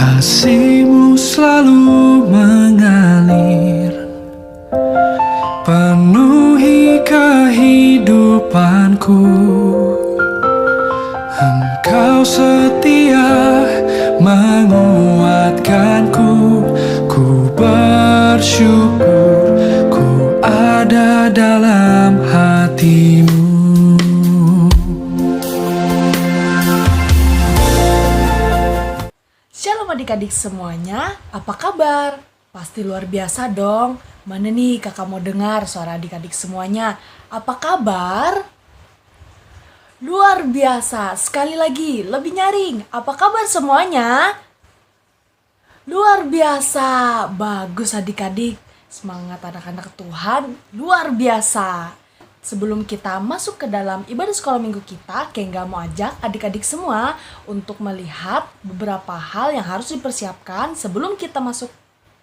Kasih-Mu selalu mengalir, penuhi kehidupanku. Engkau setia menguatkanku. Ku bersyukur ku ada dalam hati-Mu. Shalom adik-adik semuanya, apa kabar? Pasti luar biasa dong. Mana nih kakak mau dengar suara adik-adik semuanya? Apa kabar? Luar biasa, sekali lagi, lebih nyaring. Apa kabar semuanya? Luar biasa, bagus adik-adik. Semangat anak-anak Tuhan, luar biasa. Sebelum kita masuk ke dalam ibadah sekolah minggu kita, Kengga mau ajak adik-adik semua untuk melihat beberapa hal yang harus dipersiapkan sebelum kita masuk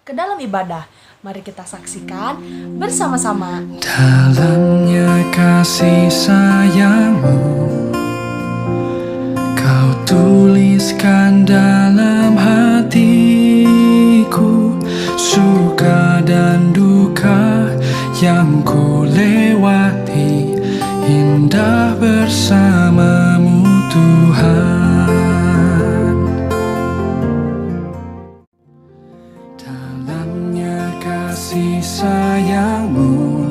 ke dalam ibadah. Mari kita saksikan bersama-sama. Dalamnya kasih sayang-Mu, Kau tuliskan dalam hatiku. Suka dan duka yang ku lewati, indah bersama-Mu Tuhan. Dalamnya kasih sayang-Mu,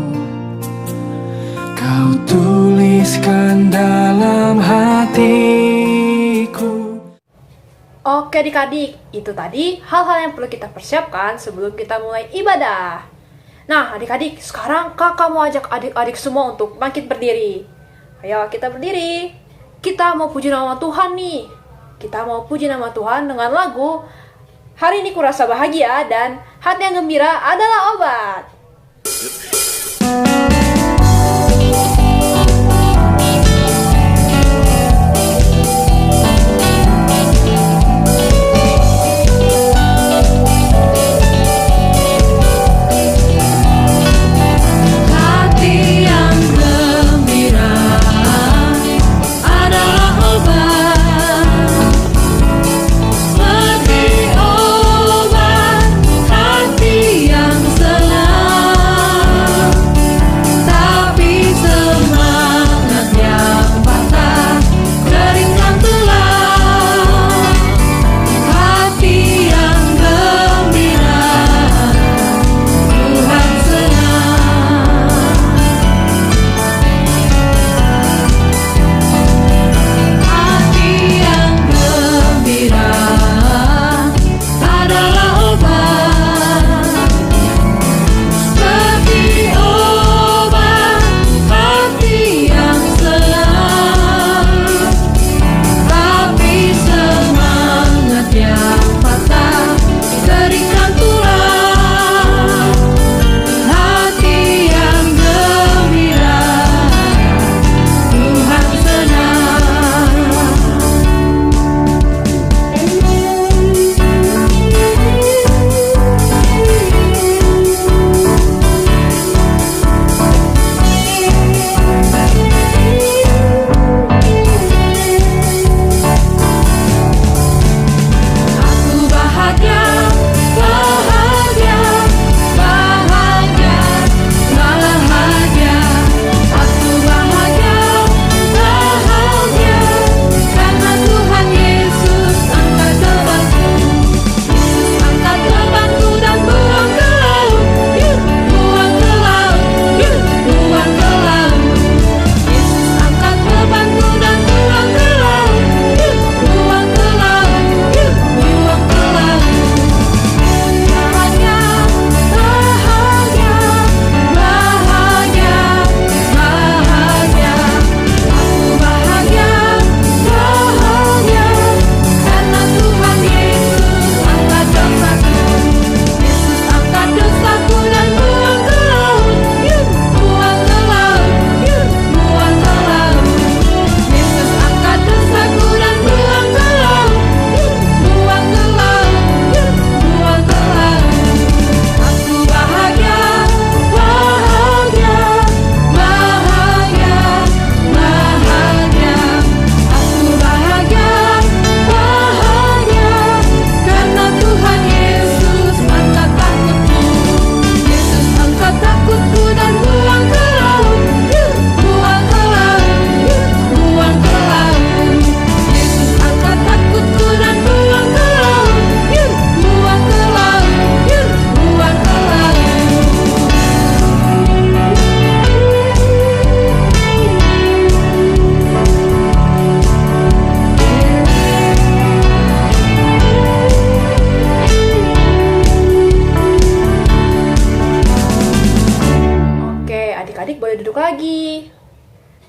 Kau tuliskan dalam hatiku. Oke adik-adik, itu tadi hal-hal yang perlu kita persiapkan sebelum kita mulai ibadah. Nah adik-adik, sekarang kakak mau ajak adik-adik semua untuk bangkit berdiri. Ayo kita berdiri. Kita mau puji nama Tuhan nih. Kita mau puji nama Tuhan dengan lagu Hari Ini Kurasa Bahagia dan Hati yang Gembira Adalah Obat. Hati yang selalu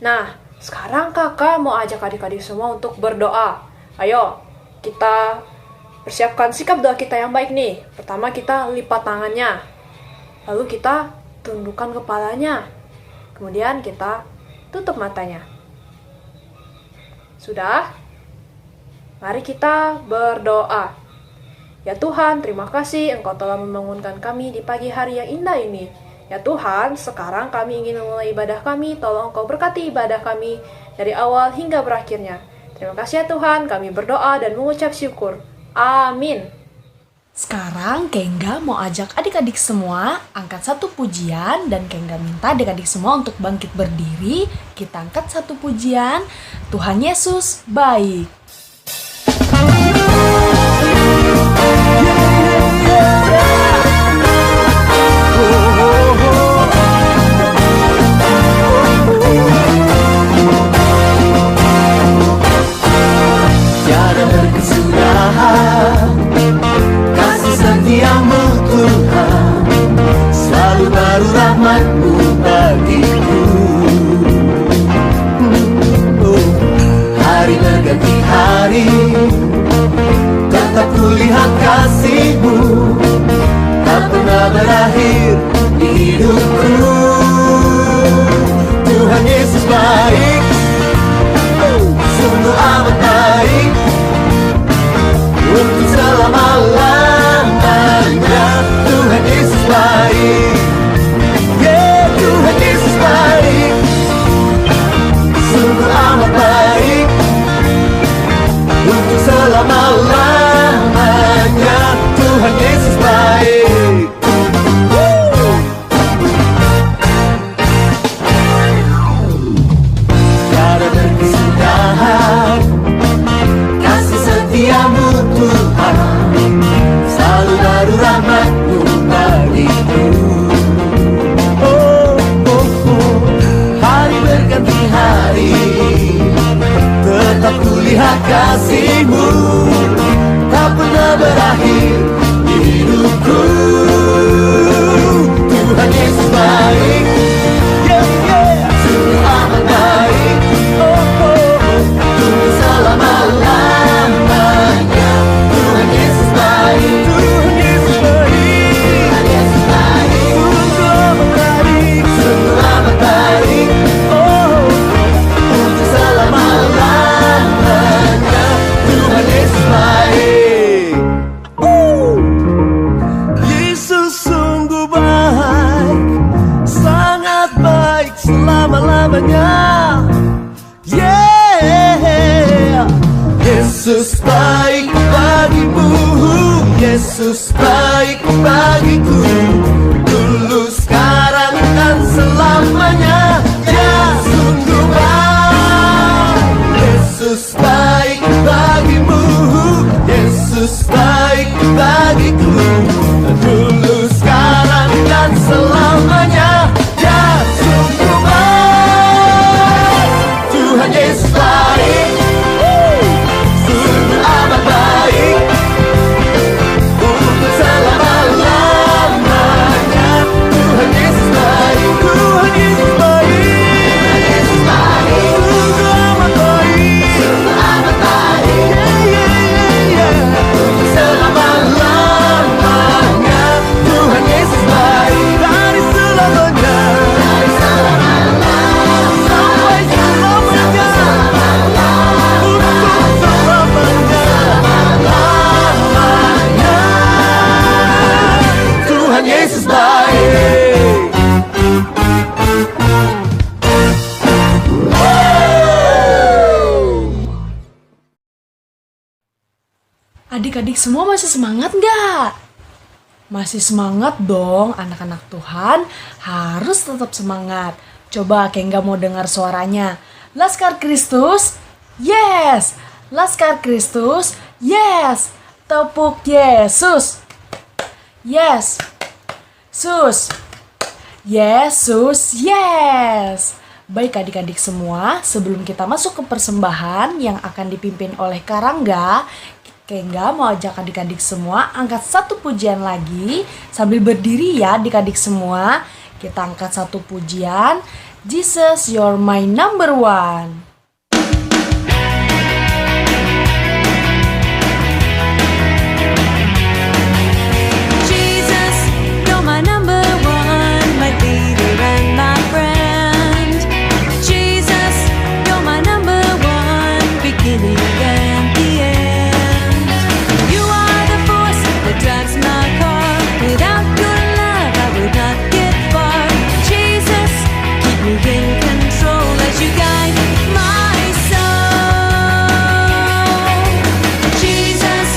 Nah, sekarang kakak mau ajak adik-adik semua untuk berdoa. Ayo, kita persiapkan sikap doa kita yang baik nih. Pertama kita lipat tangannya. Lalu kita tundukkan kepalanya. Kemudian kita tutup matanya. Sudah? Mari kita berdoa. Ya Tuhan, terima kasih Engkau telah membangunkan kami di pagi hari yang indah ini. Ya Tuhan, sekarang kami ingin memulai ibadah kami. Tolong Engkau berkati ibadah kami dari awal hingga berakhirnya. Terima kasih ya Tuhan, kami berdoa dan mengucap syukur. Amin. Sekarang Kengga mau ajak adik-adik semua angkat satu pujian, dan Kengga minta adik-adik semua untuk bangkit berdiri. Kita angkat satu pujian. Tuhan Yesus baik. Tiada berkesudahan kasih setiamu Tuhan, selalu baru rahmat-Mu bagiku. Hari berganti hari, tetap kulihat kasih-Mu, tak pernah berakhir di hidupku. Tuhan Yesus baik, sungguh amat baik, untuk selama-lamanya. Tuhan Yesus baik, yeah, Tuhan Yesus baik, sungguh amat baik, untuk selama-lamanya. Tuhan Yesus baik. Tiada berkesudahan kasih setiamu Tuhan, selalu baru rahmat-Mu bagiku. Oh, oh, oh. Hari berganti hari, tetap kulihat kasih-Mu, tak pernah berakhir di hidupku. Tuhan Yesus baik, yeah, yeah, sungguh amat baik, oh, oh, oh, untuk selama-lamanya. Tuhan Yesus baik, Tuhan Yesus baik, Tuhan Yesus baik, sungguh amat baik, sungguh amat baik, oh, untuk selama-lamanya. Tuhan Yesus baik. Yesus sungguh baik, sangat baik selama-lamanya. Yeah, Yesus baik bagimu, Yesus baik bagiku, dulu, sekarang, dan selamanya. Ya, sungguh baik. Yesus baik bagimu, Yesus baik bagiku, dulu, sekarang, dan selamanya. Ya, sungguh baik. Tuhan Yesus baik, sungguh amat baik, untuk selama-lamanya. Tuhan Yesus baik, Tuhan Yesus baik, sungguh amat baik, sungguh amat baik, yeah, yeah, yeah, yeah, untuk selama-lamanya. Tuhan Yesus baik, dari selamanya, dari selamanya, sampai selamanya, untuk selamanya. Tuhan Yesus baik. Adik-adik semua masih semangat nggak? Masih semangat dong, anak-anak Tuhan harus tetap semangat. Coba Kengga mau dengar suaranya. Laskar Kristus, yes. Laskar Kristus, yes. Tepuk Yesus, yes. Sus, Yesus, yes. Baik adik-adik semua, sebelum kita masuk ke persembahan yang akan dipimpin oleh Karangga, Kengga mau ajak adik-adik semua angkat satu pujian lagi. Sambil berdiri ya adik-adik semua. Kita angkat satu pujian. Jesus, you're my number one. Jesus, you're my number one, my leader and my friend. Jesus, you're my number one, beginning and the end. You are the force that drives my car. Without your love, I would not get far. Jesus, keep me in control as you guide my soul. Jesus,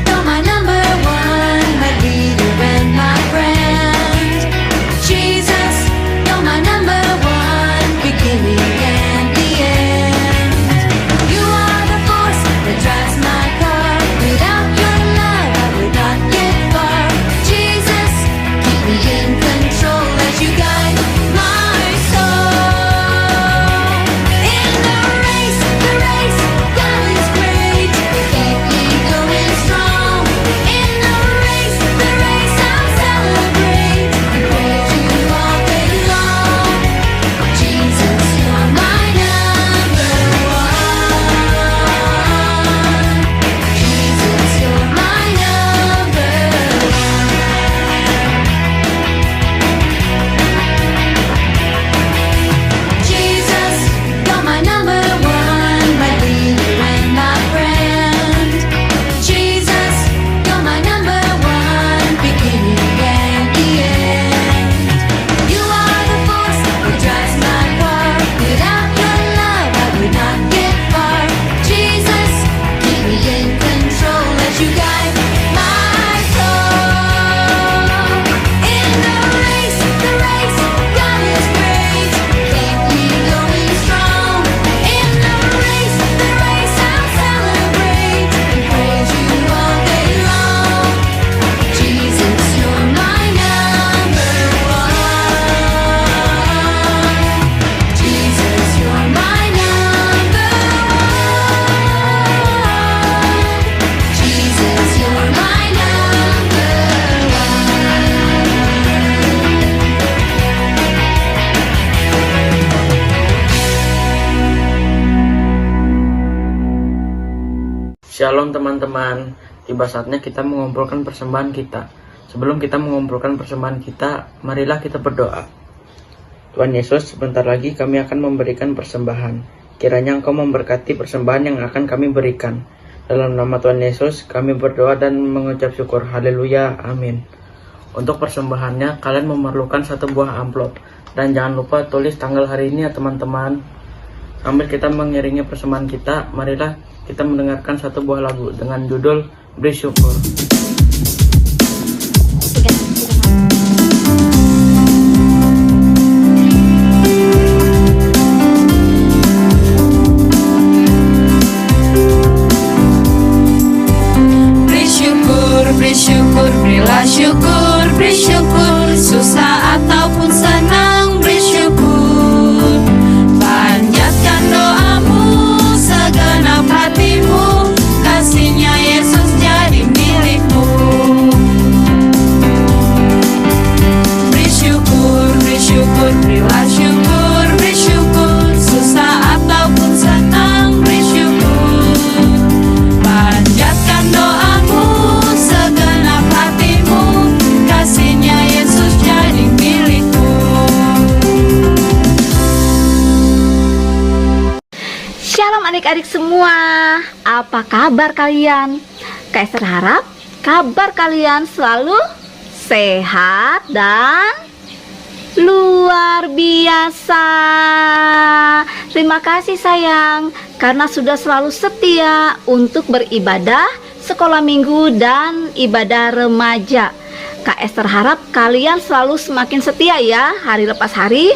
you're my number one, my leader and my friend. Jesus, you're my number one, beginning and the end. You are the force that drives my car. Without your love, I would not get far. Jesus, keep me in control as you guide my soul. In the race, God is great. Keep me going strong. In the race, I'll celebrate and praise you all day long. Jesus, you're my number one. Jesus, you're my number one. Jesus, you're my number one, my leader and my friend. Jesus, you're my number one, beginning and the end. You are the force that drives my car. Without your love, I would not get far. Jesus, keep me in control as you guide my soul. In the race, God is great. Keep me going strong. In the race, I'll celebrate and praise you all day long. Jesus, you're my number one. Jesus, you're my number one. Jesus, you're my number Shalom teman-teman, tiba saatnya kita mengumpulkan persembahan kita. Sebelum kita mengumpulkan persembahan kita, marilah kita berdoa. Tuhan Yesus, sebentar lagi kami akan memberikan persembahan. Kiranya Engkau memberkati persembahan yang akan kami berikan. Dalam nama Tuhan Yesus, kami berdoa dan mengucap syukur. Haleluya, amin. Untuk persembahannya, kalian memerlukan satu buah amplop. Dan jangan lupa tulis tanggal hari ini ya teman-teman. Sambil kita mengiringi persembahan kita, marilah kita mendengarkan satu buah lagu dengan judul Beri Syukur. Beri syukur, berilah syukur, beri syukur. Susah ataupun senang, beri syukur. Panjatkan doamu, segenap hatimu. Kasihnya Yesus jadi milikmu. Beri syukur, berilah syukur, beri syukur. Susah ataupun senang, beri syukur. Panjatkan doamu, segenap hatimu. Kasihnya Yesus jadi milikmu. Shalom adik-adik semua, apa kabar kalian? Kaiser harap kabar kalian selalu sehat dan luar biasa. Terima kasih sayang, karena sudah selalu setia untuk beribadah sekolah minggu dan ibadah remaja. Kak Esther harap kalian selalu semakin setia ya hari lepas hari.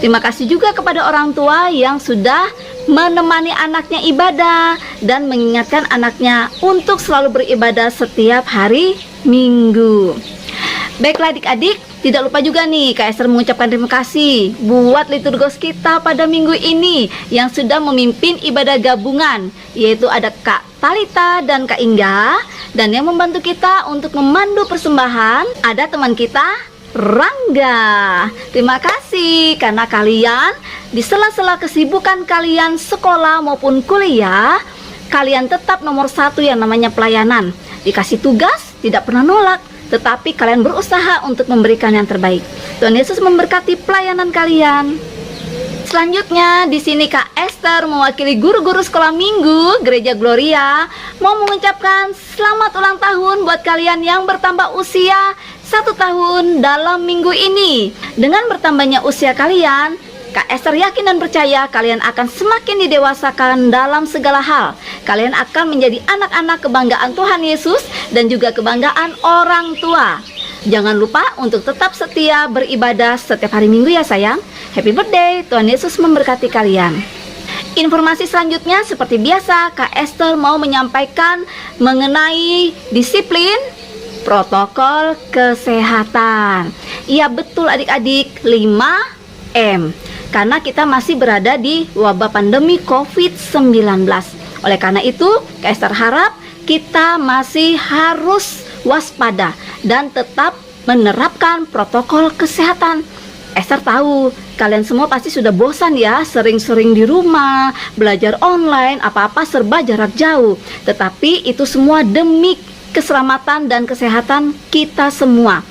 Terima kasih juga kepada orang tua yang sudah menemani anaknya ibadah dan mengingatkan anaknya untuk selalu beribadah setiap hari Minggu. Baiklah adik-adik, tidak lupa juga nih Kak Esther mengucapkan terima kasih buat liturgos kita pada minggu ini yang sudah memimpin ibadah gabungan, yaitu ada Kak Talita dan Kak Inga. Dan yang membantu kita untuk memandu persembahan ada teman kita Rangga. Terima kasih karena kalian di sela-sela kesibukan kalian sekolah maupun kuliah, kalian tetap nomor satu yang namanya pelayanan. Dikasih tugas, tidak pernah nolak, tetapi kalian berusaha untuk memberikan yang terbaik. Tuhan Yesus memberkati pelayanan kalian. Selanjutnya di sini Kak Esther mewakili guru-guru sekolah minggu Gereja Gloria mau mengucapkan selamat ulang tahun buat kalian yang bertambah usia 1 tahun dalam minggu ini. Dengan bertambahnya usia kalian, Kak Esther yakin dan percaya kalian akan semakin didewasakan dalam segala hal. Kalian akan menjadi anak-anak kebanggaan Tuhan Yesus dan juga kebanggaan orang tua. Jangan lupa untuk tetap setia beribadah setiap hari Minggu ya sayang. Happy birthday, Tuhan Yesus memberkati kalian. Informasi selanjutnya seperti biasa, Kak Esther mau menyampaikan mengenai disiplin protokol kesehatan. Iya betul adik-adik, 5M. Karena kita masih berada di wabah pandemi COVID-19. Oleh karena itu, Kak Esther harap kita masih harus waspada dan tetap menerapkan protokol kesehatan. Esther tahu kalian semua pasti sudah bosan ya, sering-sering di rumah, belajar online, apa-apa serba jarak jauh. Tetapi itu semua demi keselamatan dan kesehatan kita semua.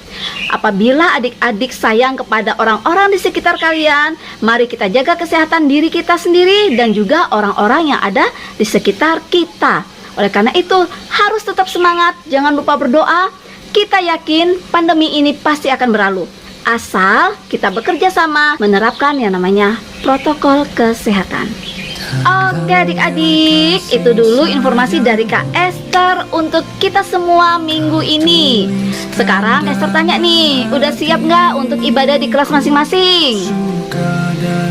Apabila adik-adik sayang kepada orang-orang di sekitar kalian, mari kita jaga kesehatan diri kita sendiri dan juga orang-orang yang ada di sekitar kita. Oleh karena itu, harus tetap semangat, jangan lupa berdoa. Kita yakin pandemi ini pasti akan berlalu, asal kita bekerja sama menerapkan yang namanya protokol kesehatan. Oke adik-adik, itu dulu informasi dari Kak Esther untuk kita semua minggu ini. Sekarang Esther tanya nih, udah siap nggak untuk ibadah di kelas masing-masing?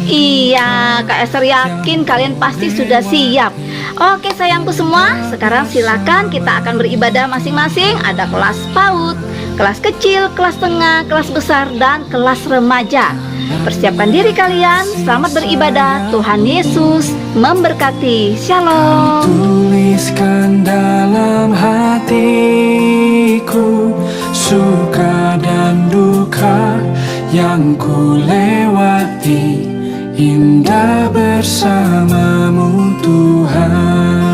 Iya, Kak Esther yakin kalian pasti sudah siap. Oke sayangku semua, sekarang silakan kita akan beribadah masing-masing. Ada kelas PAUD, kelas kecil, kelas tengah, kelas besar, dan kelas remaja. Persiapkan diri kalian, selamat beribadah. Tuhan Yesus memberkati. Shalom. Tuliskan dalam hatiku suka dan duka yang ku lewati, indah bersamamu Tuhan.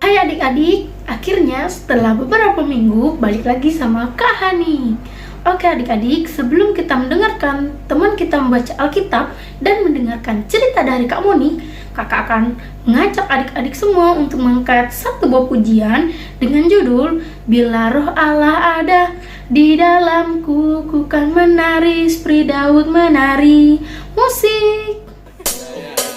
Hai adik-adik, akhirnya setelah beberapa minggu balik lagi sama Kak Hani. Oke adik-adik, sebelum kita mendengarkan teman kita membaca Alkitab dan mendengarkan cerita dari Kak Moni, kakak akan mengajak adik-adik semua untuk mengangkat satu buah pujian dengan judul Bila Roh Allah Ada di Dalamku, ku kan menari seperti Daud menari. Musik. Bila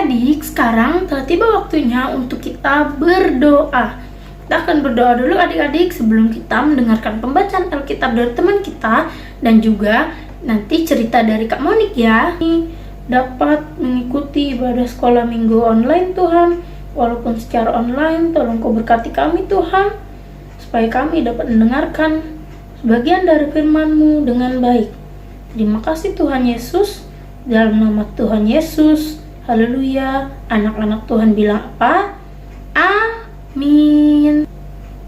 adik-adik, sekarang telah tiba waktunya untuk kita berdoa. Kita akan berdoa dulu adik-adik sebelum kita mendengarkan pembacaan Alkitab dari teman kita dan juga nanti cerita dari Kak Monik ya. Dapat mengikuti ibadah sekolah minggu online Tuhan, walaupun secara online, tolong Kau berkati kami Tuhan, supaya kami dapat mendengarkan sebagian dari firman-Mu dengan baik. Terima kasih Tuhan Yesus, dalam nama Tuhan Yesus, haleluya. Anak-anak Tuhan bilang apa? Amin.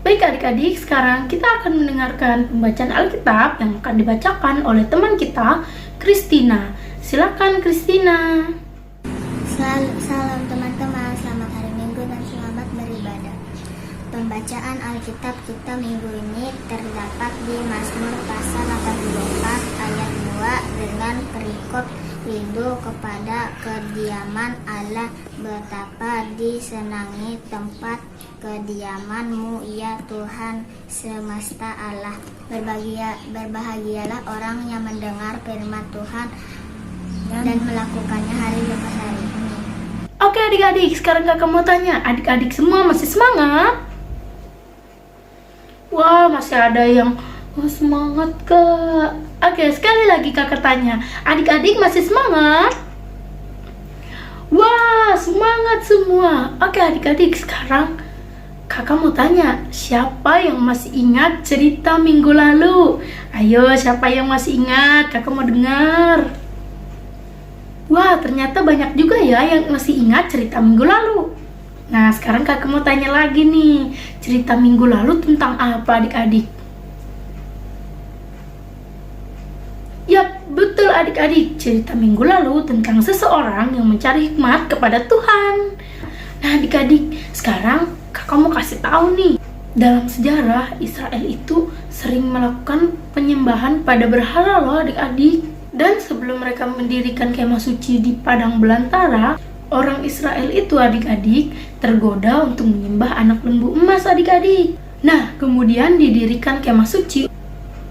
Baik adik-adik, sekarang kita akan mendengarkan pembacaan Alkitab yang akan dibacakan oleh teman kita, Christina. Silakan Christina. Salam teman-teman, selamat hari Minggu dan selamat beribadah. Pembacaan Alkitab kita minggu ini terdapat di Mazmur pasal 84 ayat 2 dengan perikop rindu kepada kediaman Allah, betapa disenangi tempat kediaman-Mu ya Tuhan semesta Allah. Berbahagialah orang yang mendengar firman Tuhan dan melakukannya hari lepas hari ini. Oke adik-adik, sekarang kakak mau tanya, adik-adik semua masih semangat? Wah, masih ada yang semangat kak. Oke, sekali lagi kakak tanya, adik-adik masih semangat? Wah, semangat semua. Oke adik-adik, sekarang kakak mau tanya, siapa yang masih ingat cerita minggu lalu? Ayo, siapa yang masih ingat? Kakak mau dengar. Wah, ternyata banyak juga ya yang masih ingat cerita minggu lalu. Nah, sekarang kakak mau tanya lagi nih, cerita minggu lalu tentang apa adik-adik? Yap, betul adik-adik, cerita minggu lalu tentang seseorang yang mencari hikmat kepada Tuhan. Nah adik-adik, sekarang kakak mau kasih tahu nih, dalam sejarah Israel itu sering melakukan penyembahan pada berhala loh adik-adik. Dan sebelum mereka mendirikan kemah suci di padang belantara, orang Israel itu adik-adik tergoda untuk menyembah anak lembu emas adik-adik. Nah, kemudian didirikan kemah suci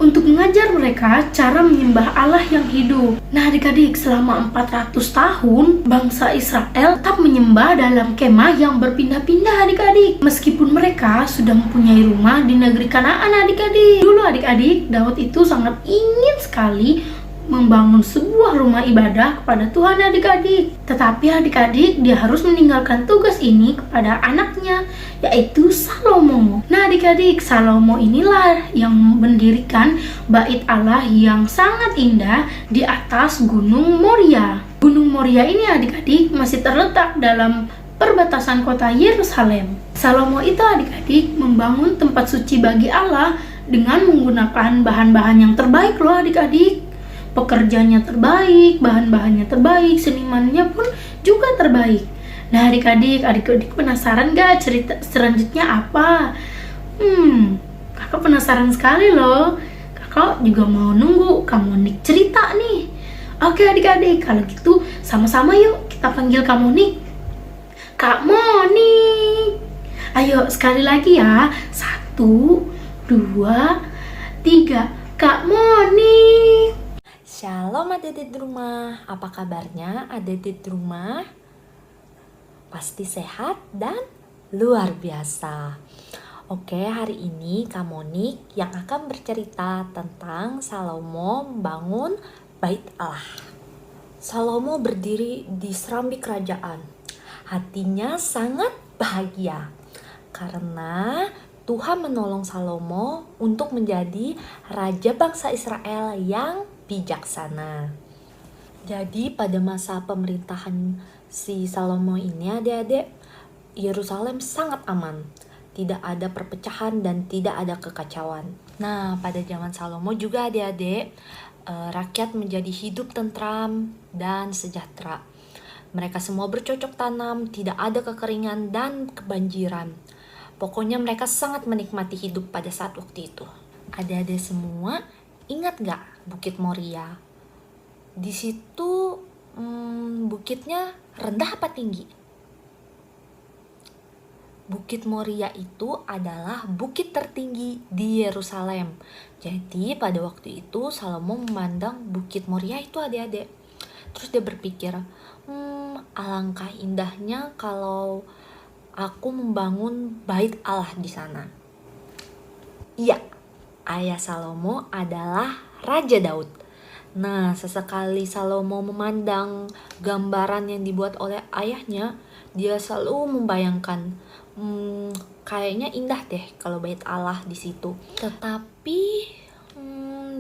untuk mengajar mereka cara menyembah Allah yang hidup. Nah adik-adik, selama 400 tahun bangsa Israel tetap menyembah dalam kemah yang berpindah-pindah adik-adik. Meskipun mereka sudah mempunyai rumah di negeri Kanaan adik-adik. Dulu adik-adik, Daud itu sangat ingin sekali membangun sebuah rumah ibadah kepada Tuhan adik-adik. Tetapi adik-adik, dia harus meninggalkan tugas ini kepada anaknya, yaitu Salomo. Nah adik-adik, Salomo inilah yang mendirikan bait Allah yang sangat indah di atas Gunung Moria. Gunung Moria ini adik-adik masih terletak dalam perbatasan kota Yerusalem. Salomo itu adik-adik membangun tempat suci bagi Allah dengan menggunakan bahan-bahan yang terbaik loh adik-adik. Pekerjanya terbaik, bahan-bahannya terbaik, senimannya pun juga terbaik. Nah adik-adik penasaran gak cerita selanjutnya apa? Kakak penasaran sekali loh. Kakak juga mau nunggu kamu Monik cerita nih. Oke adik-adik, kalau gitu sama-sama yuk kita panggil Kak Monik. Kak Monik. Ayo sekali lagi ya. 1, 2, 3. Kak Monik. Shalom adik-adik di rumah, apa kabarnya adik-adik di rumah? Pasti sehat dan luar biasa. Oke, hari ini Kak Monik yang akan bercerita tentang Salomo membangun bait Allah. Salomo berdiri di serambi kerajaan. Hatinya sangat bahagia karena Tuhan menolong Salomo untuk menjadi raja bangsa Israel yang bijaksana. Jadi pada masa pemerintahan si Salomo ini adik-adik, Yerusalem sangat aman. Tidak ada perpecahan dan tidak ada kekacauan. Nah pada zaman Salomo juga adik-adik, rakyat menjadi hidup tentram dan sejahtera. Mereka semua bercocok tanam, tidak ada kekeringan dan kebanjiran. Pokoknya mereka sangat menikmati hidup pada saat waktu itu. Adik-adik semua, ingat gak Bukit Moria? Di situ bukitnya rendah apa tinggi? Bukit Moria itu adalah bukit tertinggi di Yerusalem. Jadi pada waktu itu Salomo memandang Bukit Moria itu adik-adik. Terus dia berpikir, alangkah indahnya kalau aku membangun bait Allah di sana. Iya, ayah Salomo adalah Raja Daud. Nah, sesekali Salomo memandang gambaran yang dibuat oleh ayahnya, dia selalu membayangkan, kayaknya indah deh kalau bait Allah di situ. Tetapi,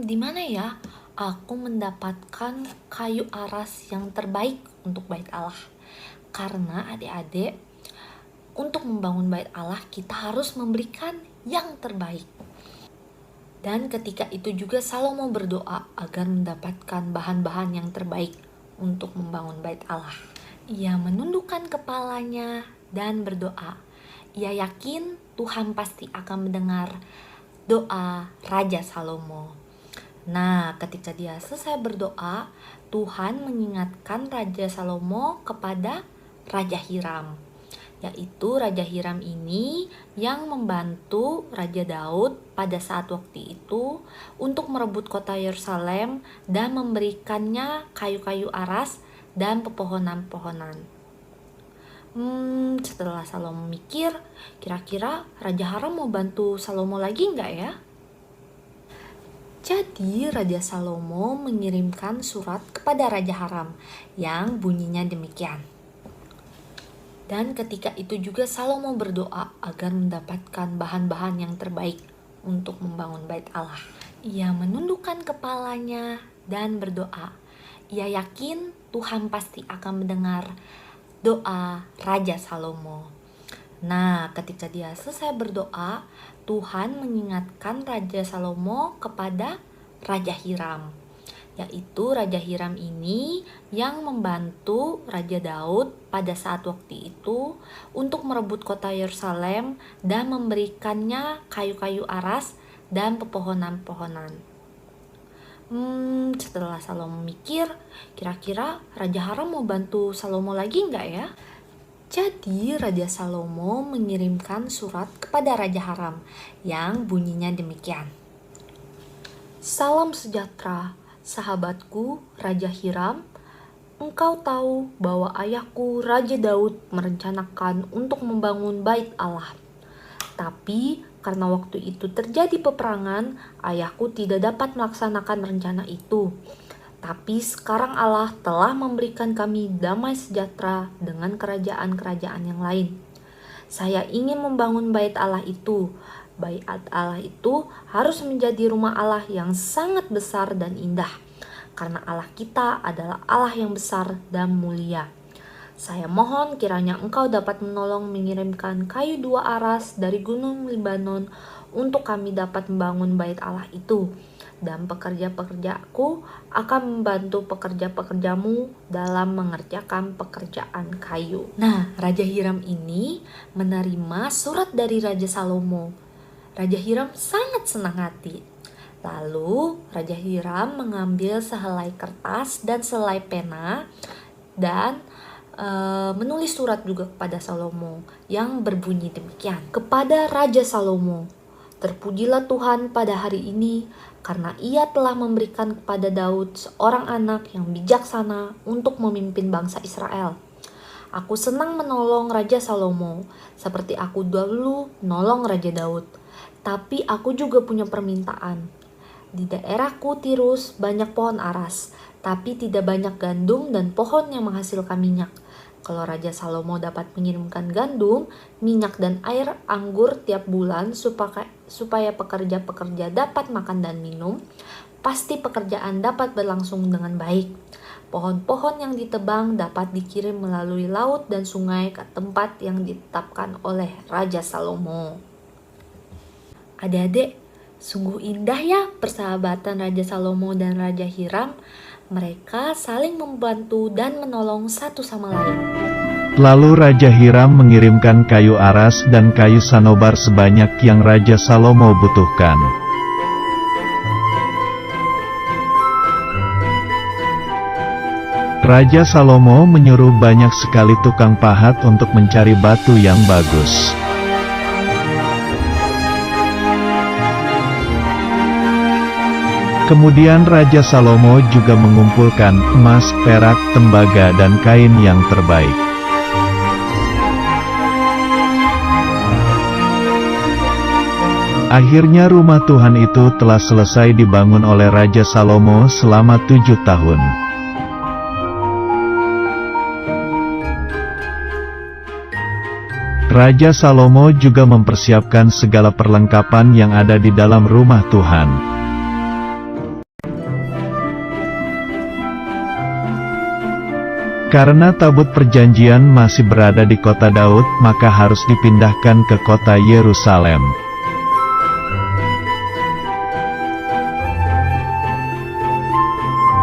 di mana ya aku mendapatkan kayu aras yang terbaik untuk bait Allah? Karena adik-adik, untuk membangun bait Allah kita harus memberikan yang terbaik. Dan ketika itu juga Salomo berdoa agar mendapatkan bahan-bahan yang terbaik untuk membangun bait Allah. Ia menundukkan kepalanya dan berdoa. Ia yakin Tuhan pasti akan mendengar doa Raja Salomo. Nah, ketika dia selesai berdoa, Tuhan mengingatkan Raja Salomo kepada Raja Hiram. Yaitu Raja Hiram ini yang membantu Raja Daud pada saat waktu itu untuk merebut kota Yerusalem dan memberikannya kayu-kayu aras dan pepohonan-pepohonan. Setelah Salomo mikir, kira-kira Raja Hiram mau bantu Salomo lagi nggak ya? Jadi Raja Salomo mengirimkan surat kepada Raja Hiram yang bunyinya demikian. Dan ketika itu juga Salomo berdoa agar mendapatkan bahan-bahan yang terbaik untuk membangun bait Allah. Ia menundukkan kepalanya dan berdoa. Ia yakin Tuhan pasti akan mendengar doa Raja Salomo. Nah, ketika dia selesai berdoa, Tuhan mengingatkan Raja Salomo kepada Raja Hiram. Yaitu Raja Hiram ini yang membantu Raja Daud pada saat waktu itu untuk merebut kota Yerusalem dan memberikannya kayu-kayu aras dan pepohonan-pepohonan. Setelah Salomo mikir, kira-kira Raja Hiram mau bantu Salomo lagi nggak ya? Jadi Raja Salomo mengirimkan surat kepada Raja Hiram yang bunyinya demikian. Salam sejahtera, sahabatku Raja Hiram. Engkau tahu bahwa ayahku Raja Daud merencanakan untuk membangun bait Allah. Tapi karena waktu itu terjadi peperangan, ayahku tidak dapat melaksanakan rencana itu. Tapi sekarang Allah telah memberikan kami damai sejahtera dengan kerajaan-kerajaan yang lain. Saya ingin membangun bait Allah itu. Bait Allah itu harus menjadi rumah Allah yang sangat besar dan indah. Karena Allah kita adalah Allah yang besar dan mulia. Saya mohon kiranya engkau dapat menolong mengirimkan kayu 2 aras dari gunung Libanon untuk kami dapat membangun bait Allah itu. Dan pekerja-pekerjaku akan membantu pekerja-pekerjamu dalam mengerjakan pekerjaan kayu. Nah, Raja Hiram ini menerima surat dari Raja Salomo. Raja Hiram sangat senang hati. Lalu Raja Hiram mengambil sehelai kertas dan sehelai pena dan menulis surat juga kepada Salomo yang berbunyi demikian. Kepada Raja Salomo, terpujilah Tuhan pada hari ini karena ia telah memberikan kepada Daud seorang anak yang bijaksana untuk memimpin bangsa Israel. Aku senang menolong Raja Salomo seperti aku dulu menolong Raja Daud. Tapi aku juga punya permintaan. Di daerahku Tirus banyak pohon aras, tapi tidak banyak gandum dan pohon yang menghasilkan minyak. Kalau Raja Salomo dapat mengirimkan gandum, minyak dan air anggur tiap bulan supaya pekerja-pekerja dapat makan dan minum, pasti pekerjaan dapat berlangsung dengan baik. Pohon-pohon yang ditebang dapat dikirim melalui laut dan sungai ke tempat yang ditetapkan oleh Raja Salomo. Adik-adik, sungguh indah ya persahabatan Raja Salomo dan Raja Hiram. Mereka saling membantu dan menolong satu sama lain. Lalu Raja Hiram mengirimkan kayu aras dan kayu sanobar sebanyak yang Raja Salomo butuhkan. Raja Salomo menyuruh banyak sekali tukang pahat untuk mencari batu yang bagus. Kemudian Raja Salomo juga mengumpulkan emas, perak, tembaga dan kain yang terbaik. Akhirnya rumah Tuhan itu telah selesai dibangun oleh Raja Salomo selama 7 tahun. Raja Salomo juga mempersiapkan segala perlengkapan yang ada di dalam rumah Tuhan. Karena tabut perjanjian masih berada di kota Daud, maka harus dipindahkan ke kota Yerusalem.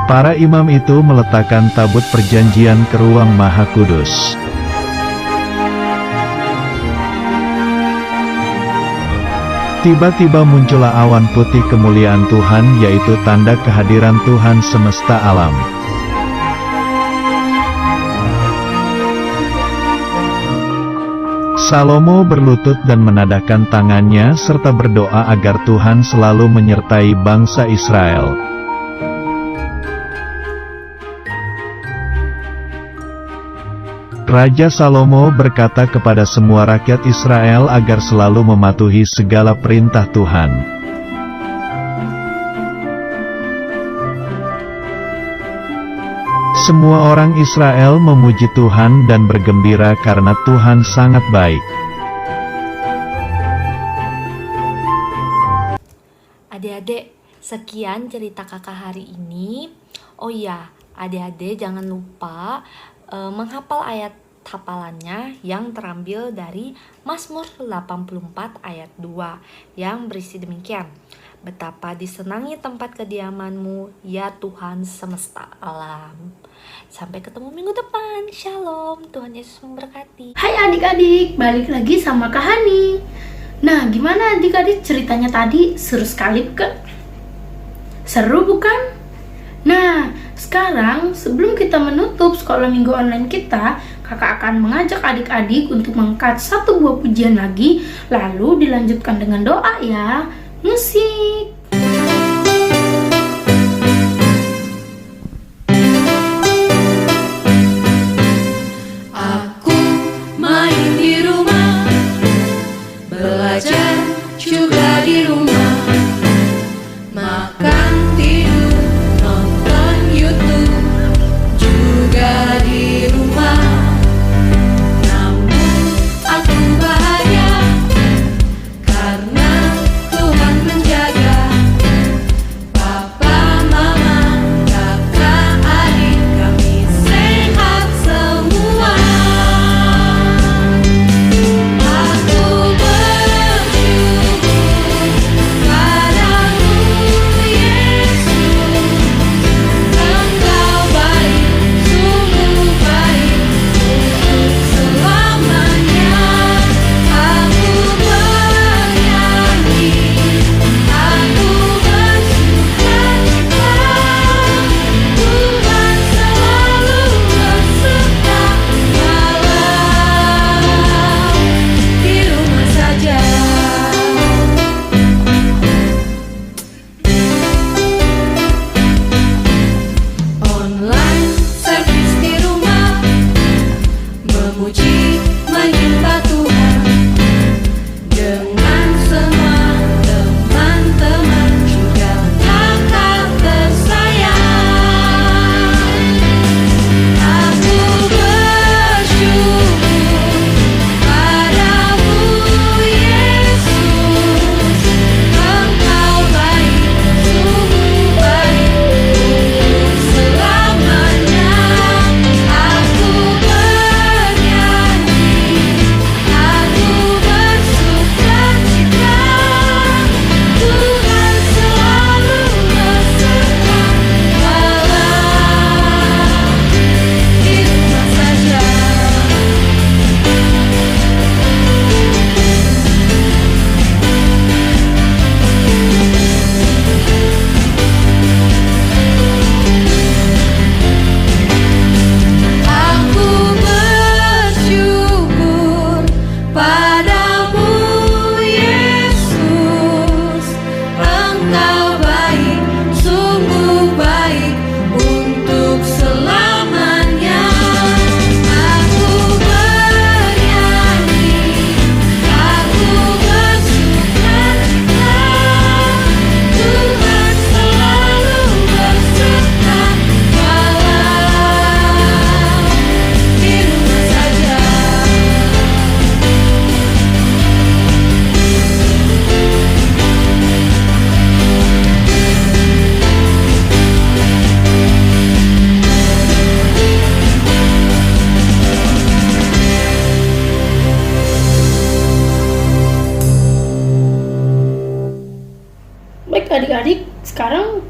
Para imam itu meletakkan tabut perjanjian ke ruang Maha Kudus. Tiba-tiba muncullah awan putih kemuliaan Tuhan, yaitu tanda kehadiran Tuhan semesta alam. Salomo berlutut dan menadahkan tangannya serta berdoa agar Tuhan selalu menyertai bangsa Israel. Raja Salomo berkata kepada semua rakyat Israel agar selalu mematuhi segala perintah Tuhan. Semua orang Israel memuji Tuhan dan bergembira karena Tuhan sangat baik. Adik-adik, sekian cerita kakak hari ini. Oh iya, adik-adik jangan lupa menghafal ayat hafalannya yang terambil dari Mazmur 84 ayat 2 yang berisi demikian. Betapa disenangi tempat kediamanmu, ya Tuhan semesta alam. Sampai ketemu minggu depan. Shalom, Tuhan Yesus memberkati. Hai adik-adik, balik lagi sama Kak Hani. Nah, gimana adik-adik ceritanya tadi? Seru sekali bukan? Seru bukan? Nah, sekarang sebelum kita menutup sekolah minggu online kita, kakak akan mengajak adik-adik untuk mengangkat satu buah pujian lagi, lalu dilanjutkan dengan doa ya. Musik. Aku main di rumah, belajar juga di rumah, makan, tidur, nonton YouTube juga di rumah. Namun aku bahagia karena Tuhan menjaga.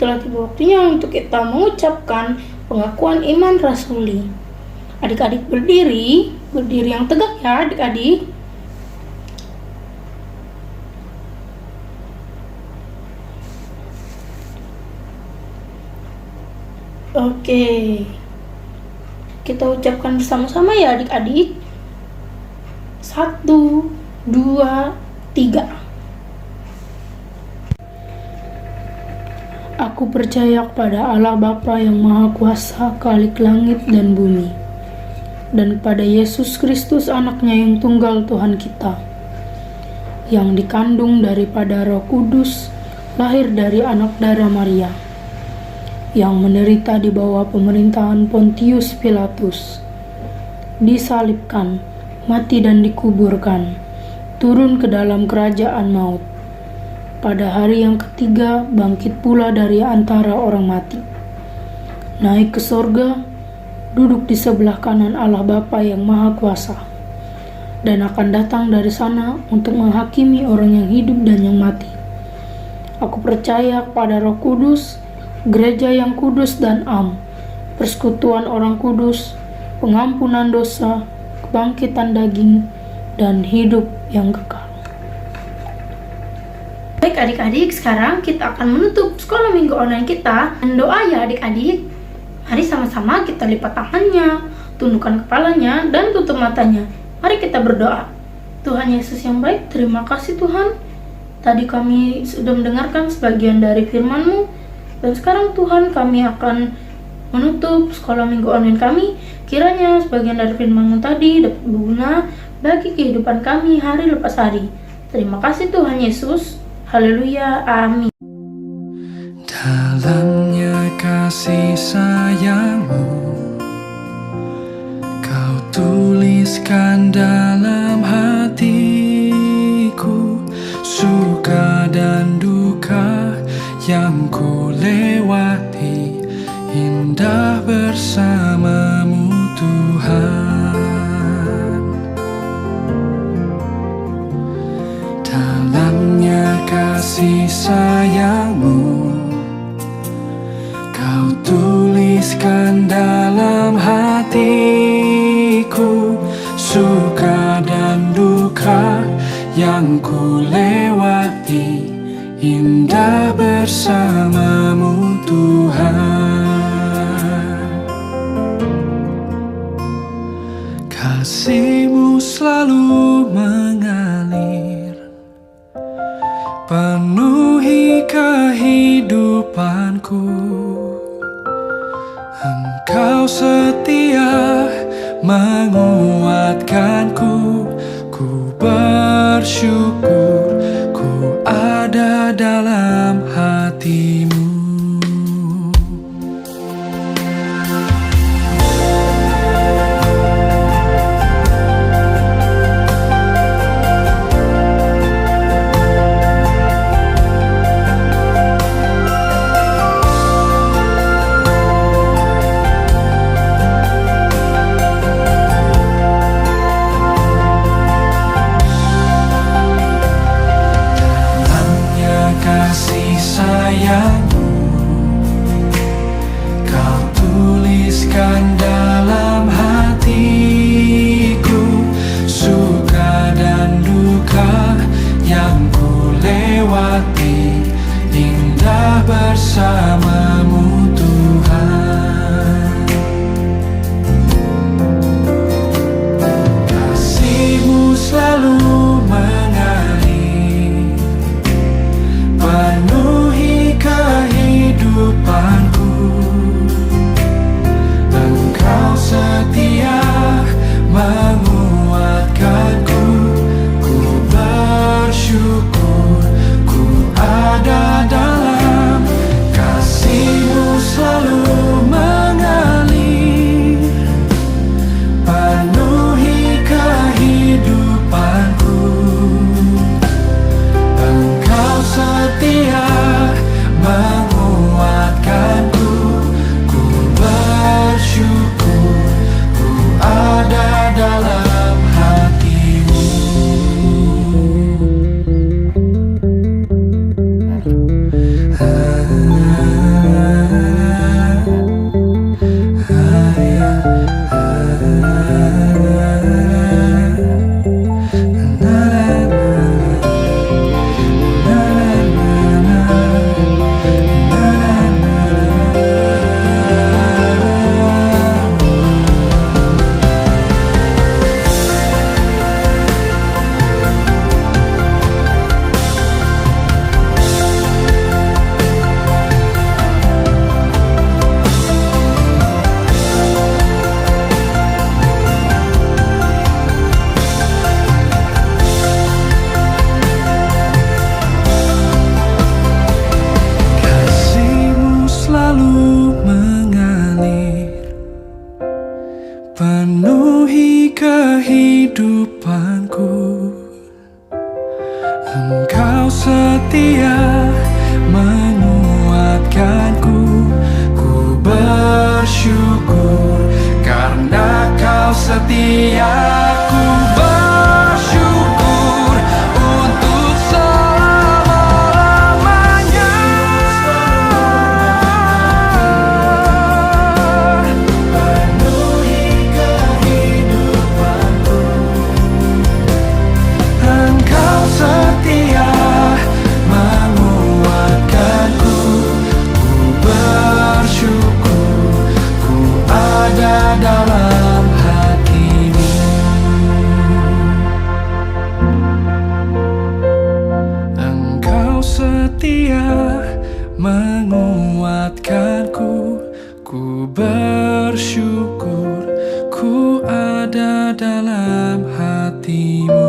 telah tiba waktunya untuk kita mengucapkan pengakuan iman rasuli. Adik-adik berdiri yang tegak ya adik-adik. Oke, kita ucapkan bersama-sama ya adik-adik. 1, 2, 3. Aku percaya kepada Allah Bapa yang Maha Kuasa, Khalik langit dan bumi, dan kepada Yesus Kristus anaknya yang tunggal Tuhan kita, yang dikandung daripada Roh Kudus, lahir dari anak darah Maria, yang menderita di bawah pemerintahan Pontius Pilatus, disalibkan, mati dan dikuburkan, turun ke dalam kerajaan maut. Pada hari yang ketiga bangkit pula dari antara orang mati, naik ke sorga, duduk di sebelah kanan Allah Bapa yang Maha Kuasa, dan akan datang dari sana untuk menghakimi orang yang hidup dan yang mati. Aku percaya kepada Roh Kudus, gereja yang kudus dan am, persekutuan orang kudus, pengampunan dosa, kebangkitan daging, dan hidup yang kekal. Baik adik-adik, sekarang kita akan menutup sekolah minggu online kita dengan doa ya adik-adik. Mari sama-sama kita lipat tangannya, tundukkan kepalanya, dan tutup matanya. Mari kita berdoa. Tuhan Yesus yang baik, terima kasih Tuhan. Tadi kami sudah mendengarkan sebagian dari firman-Mu, dan sekarang Tuhan kami akan menutup sekolah minggu online kami. Kiranya sebagian dari firman-Mu tadi dapat berguna bagi kehidupan kami hari lepas hari. Terima kasih Tuhan Yesus. Haleluya, amin. Dalamnya kasih sayang-Mu Kau tuliskan dalam hatiku, suka dan duka yang ku lewati, indah bersama-Mu Tuhan. Dalamnya kasih sayang-Mu Kau tuliskan dalam hatiku, suka dan duka yang ku lewati, indah bersama-Mu Tuhan. Kasih-Mu selalu mengalir, penuhi kehidupanku. Engkau setia menguatkanku, ku bersyukur ku ada dalam hati-Mu. penuhi kehidupanku. Engkau setia menguatkanku. Ku bersyukur karena kau setia. Ku bersyukur untuk selama-lamanya. Penuhi kehidupanku. Engkau setia menguatkanku. Ku bersyukur ku ada dalam hatimu. Engkau setia menguatkanku. Ku bersyukur ku ada dalam hatimu.